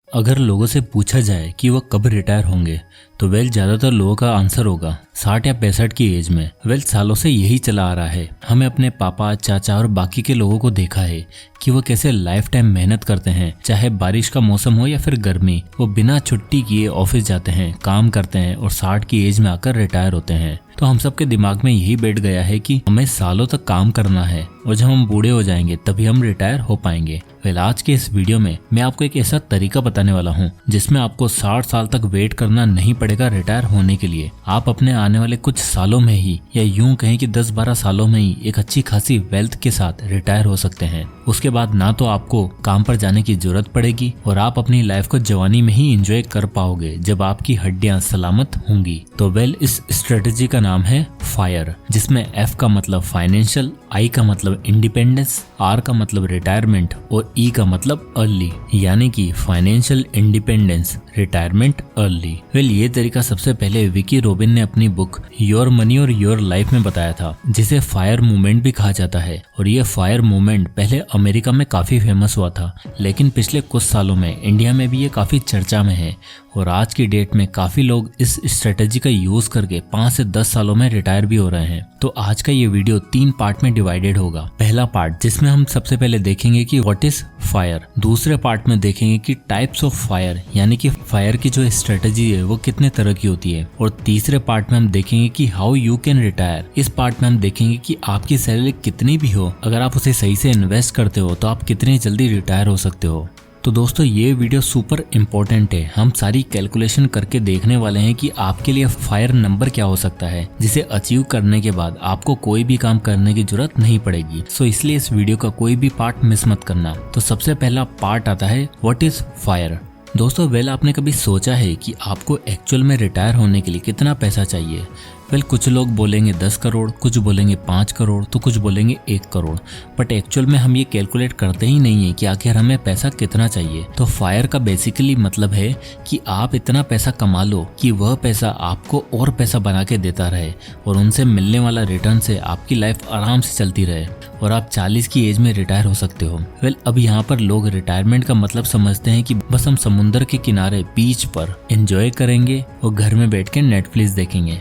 अगर लोगों से पूछा जाए कि वह कब रिटायर होंगे तो ज्यादातर लोगों का आंसर होगा 60 या 65 की एज में। सालों से यही चला आ रहा है। हमें अपने पापा, चाचा और बाकी के लोगों को देखा है कि वो कैसे लाइफ टाइम मेहनत करते हैं, चाहे बारिश का मौसम हो या फिर गर्मी। वो बिना छुट्टी किए ऑफिस जाते हैं, काम करते हैं और 60 की एज में आकर रिटायर होते हैं। तो हम सबके दिमाग में यही बैठ गया है कि हमें सालों तक काम करना है और जब हम बूढ़े हो जाएंगे तभी हम रिटायर हो पाएंगे। आज के इस वीडियो में मैं आपको एक ऐसा तरीका बताने वाला हूँ जिसमें आपको 60 साल तक वेट करना नहीं पड़ेगा रिटायर होने के लिए। आप अपने आने वाले कुछ सालों में ही, या यूं कहें कि 10-12 सालों में ही एक अच्छी खासी वेल्थ के साथ रिटायर हो सकते हैं। उसके बाद ना तो आपको काम पर जाने की जरूरत पड़ेगी और आप अपनी लाइफ को जवानी में ही एंजॉय कर पाओगे जब आपकी हड्डियां सलामत होंगी। तो इस स्ट्रेटेजी का नाम है फायर, जिसमें F का मतलब फाइनेंशियल, I का मतलब इंडिपेंडेंस, R का मतलब रिटायरमेंट और E का मतलब अर्ली, यानी कि फाइनेंशियल इंडिपेंडेंस, रिटायरमेंट, अर्ली। ये तरीका सबसे पहले विकी रोबिन ने अपनी बुक योर मनी और योर लाइफ में बताया था, जिसे फायर मूवमेंट भी कहा जाता है। और ये फायर मूवमेंट पहले अमेरिका में काफी फेमस हुआ था, लेकिन पिछले कुछ सालों में इंडिया में भी ये काफी चर्चा में है और आज की डेट में काफी लोग इस स्ट्रेटेजी का यूज करके 5 से 10 सालों में रिटायर भी हो रहे हैं। तो आज का ये वीडियो 3 पार्ट में डिवाइडेड होगा। पहला पार्ट जिसमें हम सबसे पहले देखेंगे कि व्हाट इज फायर। दूसरे पार्ट में देखेंगे कि टाइप्स ऑफ फायर, यानी कि फायर की जो स्ट्रेटेजी है वो कितने तरह की होती है। और तीसरे पार्ट में हम देखेंगे कि हाउ यू कैन रिटायर। इस पार्ट में हम देखेंगे कि आपकी सैलरी कितनी भी हो, अगर आप उसे सही से इन्वेस्ट करते हो तो आप कितनी जल्दी रिटायर हो सकते हो। तो दोस्तों ये वीडियो सुपर इम्पोर्टेंट है। हम सारी कैलकुलेशन करके देखने वाले हैं कि आपके लिए फायर नंबर क्या हो सकता है, जिसे अचीव करने के बाद आपको कोई भी काम करने की जरूरत नहीं पड़ेगी। सो इसलिए इस वीडियो का कोई भी पार्ट मिस मत करना। तो सबसे पहला पार्ट आता है व्हाट इज फायर। दोस्तों आपने कभी सोचा है कि आपको एक्चुअल में रिटायर होने के लिए कितना पैसा चाहिए? कुछ लोग बोलेंगे 10 करोड़, कुछ बोलेंगे 5 करोड़, तो कुछ बोलेंगे 1 करोड़। बट एक्चुअल में हम ये कैलकुलेट करते ही नहीं है कि आखिर हमें पैसा कितना चाहिए। तो फायर का बेसिकली मतलब है कि आप इतना पैसा कमा लो कि वह पैसा आपको और पैसा बना के देता रहे और उनसे मिलने वाला रिटर्न से आपकी लाइफ आराम से चलती रहे और आप 40 की एज में रिटायर हो सकते हो। अब यहाँ पर लोग रिटायरमेंट का मतलब समझते हैं कि बस हम समुद्र के किनारे बीच पर एंजॉय करेंगे और घर में बैठ के नेटफ्लिक्स देखेंगे।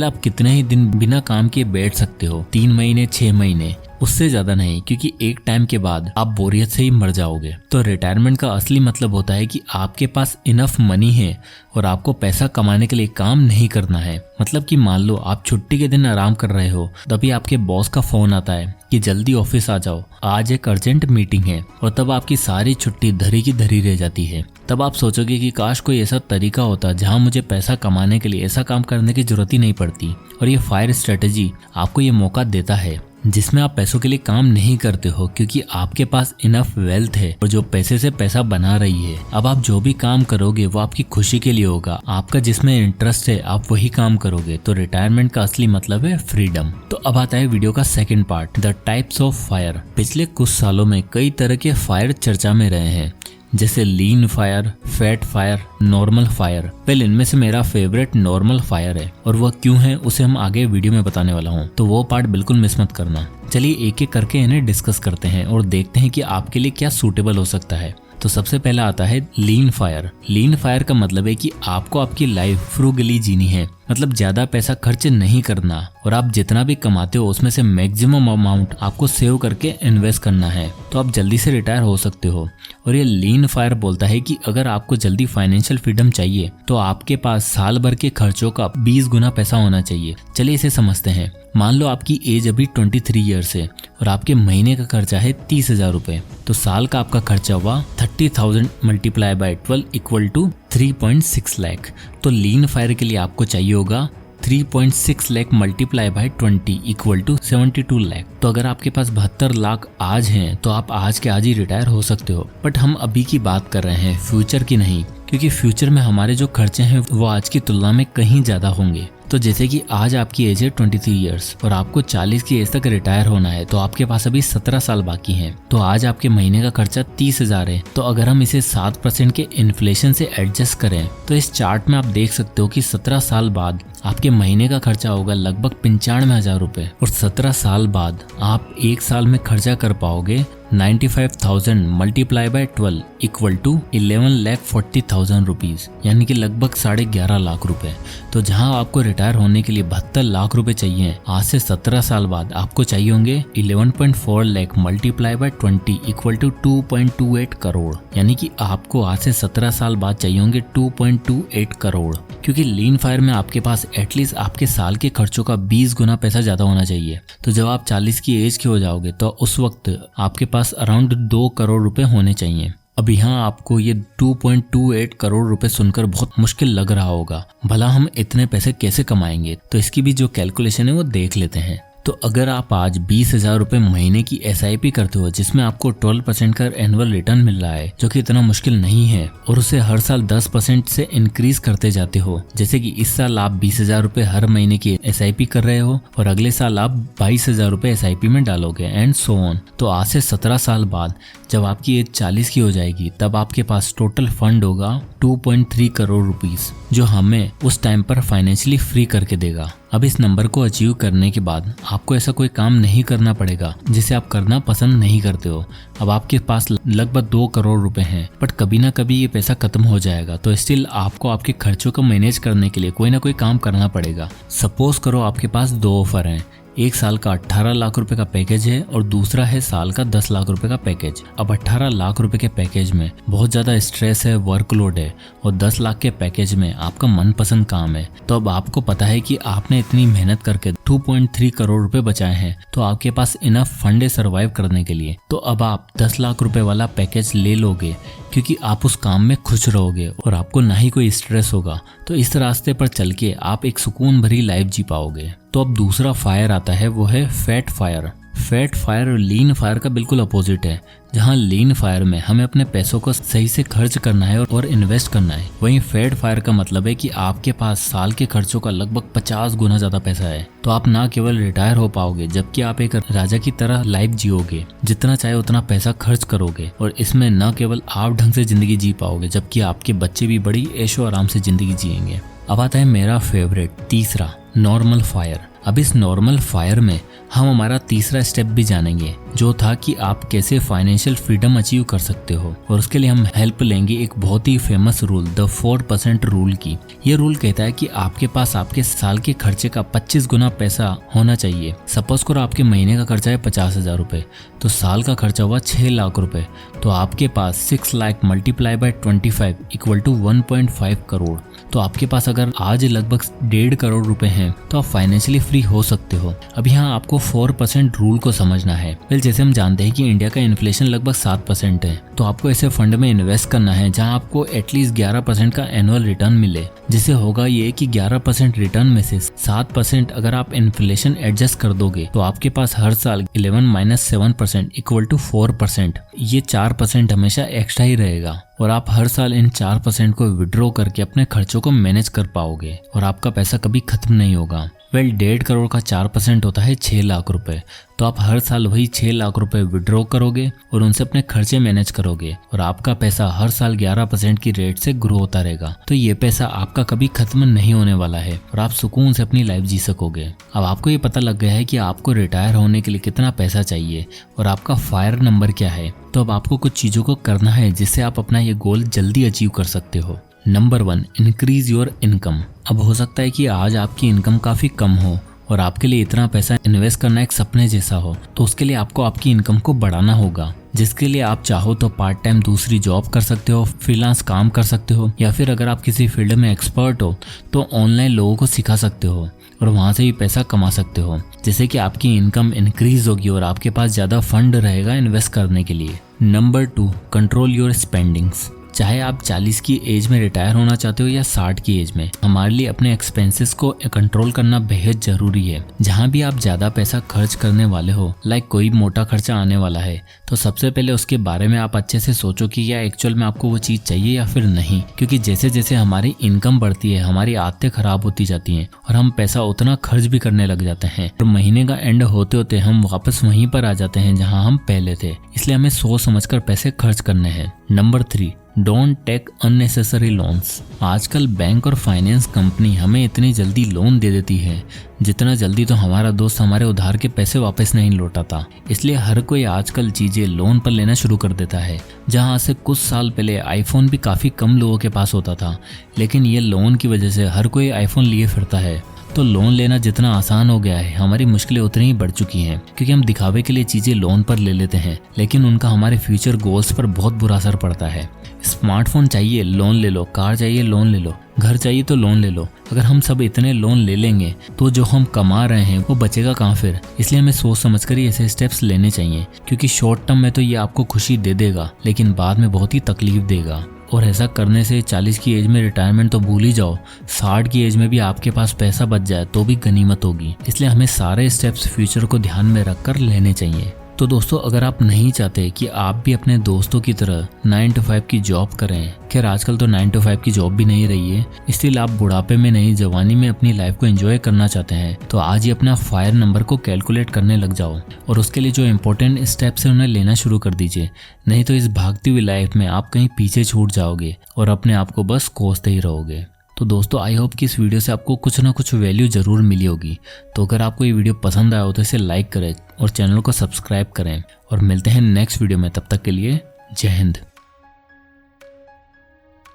आप कितने ही दिन बिना काम किए बैठ सकते हो, 3 महीने, 6 महीने, उससे ज्यादा नहीं, क्योंकि एक टाइम के बाद आप बोरियत से ही मर जाओगे। तो रिटायरमेंट का असली मतलब होता है कि आपके पास इनफ मनी है और आपको पैसा कमाने के लिए काम नहीं करना है। मतलब कि मान लो आप छुट्टी के दिन आराम कर रहे हो, तभी आपके बॉस का फोन आता है कि जल्दी ऑफिस आ जाओ, आज एक अर्जेंट मीटिंग है, और तब आपकी सारी छुट्टी धरी की धरी रह जाती है। तब आप सोचोगे कि काश कोई ऐसा तरीका होता जहां मुझे पैसा कमाने के लिए ऐसा काम करने की जरूरत ही नहीं पड़ती। और ये फायर स्ट्रेटेजी आपको ये मौका देता है जिसमें आप पैसों के लिए काम नहीं करते हो, क्योंकि आपके पास इनफ वेल्थ है और जो पैसे से पैसा बना रही है। अब आप जो भी काम करोगे वो आपकी खुशी के लिए होगा, आपका जिसमें इंटरेस्ट है आप वही काम करोगे। तो रिटायरमेंट का असली मतलब है फ्रीडम। तो अब आता है वीडियो का second part, the types of fire. पिछले कुछ सालों में कई तरह के फायर चर्चा में रहे हैं, जैसे lean fire, fat fire, normal fire. इनमें से मेरा फेवरेट नॉर्मल फायर है और वह क्यों है उसे हम आगे वीडियो में बताने वाला हूँ, तो वो पार्ट बिल्कुल मिस मत करना। चलिए एक एक करके इन्हें डिस्कस करते हैं और देखते हैं कि आपके लिए क्या सूटेबल हो सकता है। तो सबसे पहला आता है लीन फायर। लीन फायर का मतलब है कि आपको आपकी लाइफ फ्रूगली जीनी है, मतलब ज्यादा पैसा खर्च नहीं करना और आप जितना भी कमाते हो उसमें से मैक्सिमम अमाउंट आपको सेव करके इन्वेस्ट करना है, तो आप जल्दी से रिटायर हो सकते हो। और ये लीन फायर बोलता है कि अगर आपको जल्दी फाइनेंशियल फ्रीडम चाहिए तो आपके पास साल भर के खर्चों का 20 गुना पैसा होना चाहिए। चलिए इसे समझते हैं। मान लो आपकी एज अभी 23 ईयर्स है और आपके महीने का खर्चा है 30,000 रुपए, तो साल का आपका खर्चा हुआ 30,000 multiply by 12 equal to 3.6 lakh. तो लीन फायर के लिए आपको चाहिए होगा 3.6 lakh multiply by 20 equal to 72 lakh. तो अगर आपके पास 72 लाख आज हैं तो आप आज के आज ही रिटायर हो सकते हो। बट हम अभी की बात कर रहे हैं, फ्यूचर की नहीं, क्योंकि फ्यूचर में हमारे जो खर्चे हैं वो आज की तुलना में कहीं ज्यादा होंगे। तो जैसे कि आज आपकी एज है 23 इयर्स और आपको 40 की एज तक रिटायर होना है, तो आपके पास अभी 17 साल बाकी हैं। तो आज आपके महीने का खर्चा 30,000 है। तो अगर हम इसे 7% के इन्फ्लेशन से एडजस्ट करें तो इस चार्ट में आप देख सकते हो कि 17 साल बाद आपके महीने का खर्चा होगा लगभग 95,000 रुपए और 17 साल बाद आप एक साल में खर्चा कर पाओगे 95,000 multiply by 12 equal to 11,40,000 rupees, यानी कि लगभग 11.5 लाख रुपए। तो जहां आपको रिटायर होने के लिए 72 लाख रुपए चाहिए, आज से 17 साल बाद आपको चाहिए होंगे 11.4 lakh multiply by 20 equal to 2.28 crore, यानी कि आपको आज से 17 साल बाद चाहिए होंगे 2.28 करोड़। क्योंकि लीन फायर में आपके पास एटलीस्ट आपके साल के खर्चों का 20 गुना पैसा ज्यादा होना चाहिए। तो जब आप 40 की एज के हो जाओगे तो उस वक्त आपके पास अराउंड 2 करोड़ रुपए होने चाहिए। अब यहाँ आपको ये 2.28 करोड़ रुपए सुनकर बहुत मुश्किल लग रहा होगा, भला हम इतने पैसे कैसे कमाएंगे? तो इसकी भी जो कैलकुलेशन है वो देख लेते हैं। तो अगर आप आज 20,000 रुपए महीने की SIP करते हो, जिसमें आपको 12% का एनुअल रिटर्न मिल रहा है, जो कि इतना मुश्किल नहीं है, और उसे हर साल 10% से इंक्रीज करते जाते हो, जैसे कि इस साल आप 20,000 रुपए हर महीने की SIP कर रहे हो और अगले साल आप 22,000 रुपए SIP में डालोगे एंड सो ऑन। तो आज से 17 साल बाद जब आपकी एज 40 की हो जाएगी, तब आपके पास टोटल फंड होगा 2.3 करोड़ रुपीस, जो हमें उस टाइम पर फाइनेंशियली फ्री करके देगा। अब इस नंबर को अचीव करने के बाद आपको ऐसा कोई काम नहीं करना पड़ेगा जिसे आप करना पसंद नहीं करते हो। अब आपके पास लगभग 2 करोड़ रुपए हैं, बट कभी ना कभी ये पैसा खत्म हो जाएगा, तो स्टिल आपको आपके खर्चों को मैनेज करने के लिए कोई ना कोई काम करना पड़ेगा। सपोज करो आपके पास 2 ऑफर हैं, एक साल का 18 लाख रुपए का पैकेज है और दूसरा है साल का 10 लाख रुपए का पैकेज। अब 18 लाख रुपए के पैकेज में बहुत ज्यादा स्ट्रेस है, वर्कलोड है, और 10 लाख के पैकेज में आपका मनपसंद काम है। तो अब आपको पता है कि आपने इतनी मेहनत करके 2.3 करोड़ रुपए बचाए हैं, तो आपके पास इनफ फंड है सर्वाइव करने के लिए। तो अब आप 10 लाख रुपए वाला पैकेज ले लोगे, क्योंकि आप उस काम में खुश रहोगे और आपको ना ही कोई स्ट्रेस होगा। तो इस रास्ते पर चल के आप एक सुकून भरी लाइफ जी पाओगे। तो अब दूसरा फायर आता है, वो है फैट फायर। फैट फायर और लीन फायर का बिल्कुल अपोजिट है। जहां लीन फायर में हमें अपने पैसों को सही से खर्च करना है और इन्वेस्ट करना है, वहीं फैट फायर का मतलब है कि आपके पास साल के खर्चों का लगभग 50 गुना ज्यादा पैसा है। तो आप ना केवल रिटायर हो पाओगे, जबकि आप एक राजा की तरह लाइफ जियोगे, जितना चाहे उतना पैसा खर्च करोगे, और इसमें न केवल आप ढंग से जिंदगी जी पाओगे, जबकि आपके बच्चे भी बड़ी ऐशो आराम से जिंदगी जिएंगे। अब आता है मेरा फेवरेट तीसरा, नॉर्मल फायर। अब इस नॉर्मल फायर में हम हमारा तीसरा स्टेप भी जानेंगे, जो था कि आप कैसे फाइनेंशियल फ्रीडम अचीव कर सकते हो। और उसके लिए हम हेल्प लेंगे एक बहुत ही फेमस रूल, द 4% रूल की। ये रूल कहता है कि आपके पास आपके साल के खर्चे का 25 गुना पैसा होना चाहिए। सपोज करो आपके महीने का खर्चा है 50,000 रुपए, तो साल का खर्चा हुआ 6 लाख रुपए, तो आपके पास 6 lakh multiply by 25 equal to 1.5 crore. तो आपके पास अगर आज लगभग 1.5 करोड़ रुपए हैं, तो आप फाइनेंशियली फ्री हो सकते हो। अब यहाँ आपको 4% रूल को समझना है। जैसे हम जानते हैं कि इंडिया का इन्फ्लेशन लगभग 7% है, तो आपको ऐसे फंड में इन्वेस्ट करना है जहां आपको एटलीस्ट 11% का एनुअल रिटर्न मिले। जिससे होगा ये कि 11% रिटर्न में से 7% अगर आप इन्फ्लेशन एडजस्ट कर दोगे, तो आपके पास हर साल 11 - 7% इक्वल टू 4%। ये 4% हमेशा एक्स्ट्रा ही रहेगा और आप हर साल इन 4% को विड्रॉ करके अपने खर्चों को मैनेज कर पाओगे और आपका पैसा कभी खत्म नहीं होगा। 1.5 करोड़ का 4% होता है 6 लाख रुपए, तो आप हर साल वही 6 लाख रुपए विड्रॉ करोगे और उनसे अपने खर्चे मैनेज करोगे और आपका पैसा हर साल 11% की रेट से ग्रो होता रहेगा। तो ये पैसा आपका कभी खत्म नहीं होने वाला है और आप सुकून से अपनी लाइफ जी सकोगे। अब आपको ये पता लग गया है कि आपको रिटायर होने के लिए कितना पैसा चाहिए और आपका फायर नंबर क्या है। तो अब आपको कुछ चीजों को करना है जिससे आप अपना ये गोल जल्दी अचीव कर सकते हो। Number 1, increase your income. अब हो सकता है कि आज आपकी इनकम काफी कम हो और आपके लिए इतना पैसा इन्वेस्ट करना एक सपने जैसा हो, तो उसके लिए आपको आपकी इनकम को बढ़ाना होगा। जिसके लिए आप चाहो तो पार्ट टाइम दूसरी जॉब कर सकते हो, फ्रीलांस काम कर सकते हो, या फिर अगर आप किसी फील्ड में एक्सपर्ट हो तो ऑनलाइन लोगों को सिखा सकते हो और वहां से भी पैसा कमा सकते हो, जिससे कि आपकी इनकम इंक्रीज होगी और आपके पास ज्यादा फंड रहेगा इन्वेस्ट करने के लिए। Number 2, control your spendings. चाहे आप 40 की एज में रिटायर होना चाहते हो या 60 की एज में, हमारे लिए अपने एक्सपेंसेस को कंट्रोल करना बेहद जरूरी है। जहां भी आप ज्यादा पैसा खर्च करने वाले हो, लाइक कोई मोटा खर्चा आने वाला है, तो सबसे पहले उसके बारे में आप अच्छे से सोचो कि क्या एक्चुअल में आपको वो चीज चाहिए या फिर नहीं। क्योंकि जैसे जैसे हमारी इनकम बढ़ती है, हमारी आदतें खराब होती जाती हैं और हम पैसा उतना खर्च भी करने लग जाते हैं और महीने का एंड होते होते हम वापस वहीं पर आ जाते हैं जहाँ हम पहले थे। इसलिए हमें सोच समझकर पैसे खर्च करने हैं। Number 3, don't take unnecessary loans. आजकल बैंक और फाइनेंस कंपनी हमें इतनी जल्दी लोन दे देती है जितना जल्दी तो हमारा दोस्त हमारे उधार के पैसे वापस नहीं लौटाता। इसलिए हर कोई आजकल चीजें लोन पर लेना शुरू कर देता है। जहां से कुछ साल पहले आईफोन भी काफी कम लोगों के पास होता था, लेकिन ये लोन की वजह से हर कोई आईफोन लिए फिरता है। तो लोन लेना जितना आसान हो गया है, हमारी मुश्किलें उतनी ही बढ़ चुकी हैं, क्योंकि हम दिखावे के लिए चीजें लोन पर ले लेते हैं, लेकिन उनका हमारे फ्यूचर गोल्स पर बहुत बुरा असर पड़ता है। स्मार्टफोन चाहिए लोन ले लो, कार चाहिए लोन ले लो, घर चाहिए तो लोन ले लो। अगर हम सब इतने लोन ले लेंगे तो जो हम कमा रहे हैं वो बचेगा कहाँ फिर। इसलिए हमें सोच समझकर ही ऐसे स्टेप्स लेने चाहिए, क्योंकि शॉर्ट टर्म में तो ये आपको खुशी दे देगा, लेकिन बाद में बहुत ही तकलीफ देगा। और ऐसा करने से 40 की एज में रिटायरमेंट तो भूल ही जाओ, 60 की एज में भी आपके पास पैसा बच जाए तो भी गनीमत होगी। इसलिए हमें सारे स्टेप्स फ्यूचर को ध्यान में रखकर लेने चाहिए। तो दोस्तों, अगर आप नहीं चाहते कि आप भी अपने दोस्तों की तरह 9 to 5 की जॉब करें, खैर आजकल तो 9 to 5 की जॉब भी नहीं रही है, इसलिए आप बुढ़ापे में नहीं जवानी में अपनी लाइफ को एंजॉय करना चाहते हैं, तो आज ही अपना फायर नंबर को कैलकुलेट करने लग जाओ और उसके लिए जो इम्पोर्टेंट स्टेप्स है उन्हें लेना शुरू कर दीजिए। नहीं तो इस भागती हुई लाइफ में आप कहीं पीछे छूट जाओगे और अपने आप को बस कोसते ही रहोगे। तो दोस्तों, आई होप कि इस वीडियो से आपको कुछ ना कुछ वैल्यू जरूर मिली होगी। तो अगर आपको ये वीडियो पसंद आया हो तो इसे लाइक करें और चैनल को सब्सक्राइब करें, और मिलते हैं नेक्स्ट वीडियो में। तब तक के लिए जय हिंद।